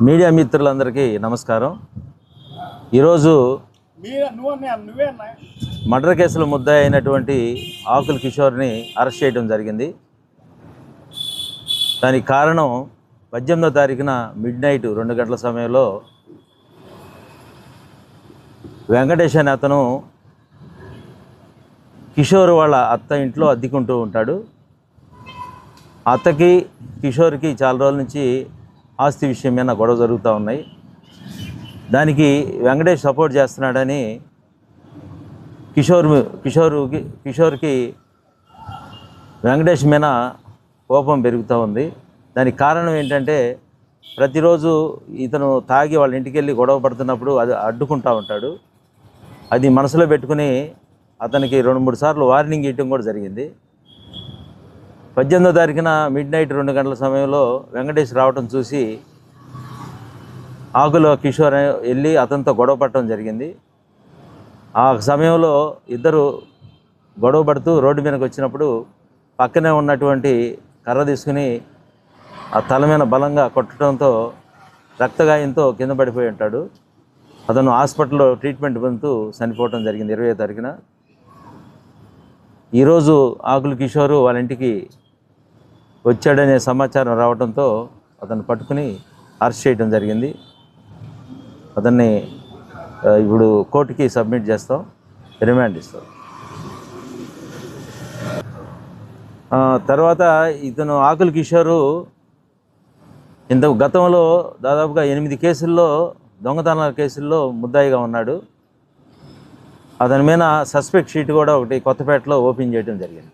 Media మిత్రులందరికీ నమస్కారం. ఈరోజు మర్డర్ కేసులో ముద్దాయి అయినటువంటి ఆకుల కిషోర్ని అరెస్ట్ చేయడం జరిగింది. దానికి కారణం 18వ తారీఖున మిడ్నైట్ 2 గంటల సమయంలో వెంకటేష్ అనే అతను కిషోర్ వాళ్ళ అత్త ఇంట్లో అద్దెకుంటూ ఉంటాడు. అత్తకి కిషోర్కి చాలా రోజుల నుంచి ఆస్తి విషయం మీద గొడవ జరుగుతూ ఉన్నాయి. దానికి వెంకటేష్ సపోర్ట్ చేస్తున్నాడని కిషోర్కి వెంకటేష్ మీద కోపం పెరుగుతూ ఉంది. దానికి కారణం ఏంటంటే ప్రతిరోజు ఇతను తాగి వాళ్ళ ఇంటికి వెళ్ళి గొడవ పడుతున్నప్పుడు అది అడ్డుకుంటూ ఉంటాడు. అది మనసులో పెట్టుకుని అతనికి 2-3 సార్లు వార్నింగ్ ఇవ్వడం కూడా జరిగింది. 18వ తారీఖున మిడ్నైట్ 2 గంటల సమయంలో వెంకటేష్ రావటం చూసి ఆకుల కిషోర్ వెళ్ళి అతనితో గొడవ పడటం జరిగింది. ఆ సమయంలో ఇద్దరు గొడవ పడుతూ రోడ్డు మీదకి వచ్చినప్పుడు పక్కనే ఉన్నటువంటి కర్ర తీసుకుని ఆ తల మీద బలంగా కొట్టడంతో రక్తగాయంతో కింద పడిపోయి ఉంటాడు. అతను హాస్పిటల్లో ట్రీట్మెంట్ పొందుతూ చనిపోవటం జరిగింది 20వ తారీఖున. ఈరోజు ఆకుల కిషోర్ వాళ్ళ ఇంటికి వచ్చాడనే సమాచారం రావడంతో అతను పట్టుకుని అరెస్ట్ చేయడం జరిగింది. అతన్ని ఇప్పుడు కోర్టుకి సబ్మిట్ చేస్తాం, రిమాండ్ ఇస్తాం. తర్వాత ఇతను ఆకుల కిషోరు గతంలో దాదాపుగా 8 కేసుల్లో దొంగతనాల కేసుల్లో ముద్దాయిగా ఉన్నాడు. అతని మీద సస్పెక్ట్ షీట్ కూడా ఒకటి కొత్తపేటలో ఓపెన్ చేయడం జరిగింది.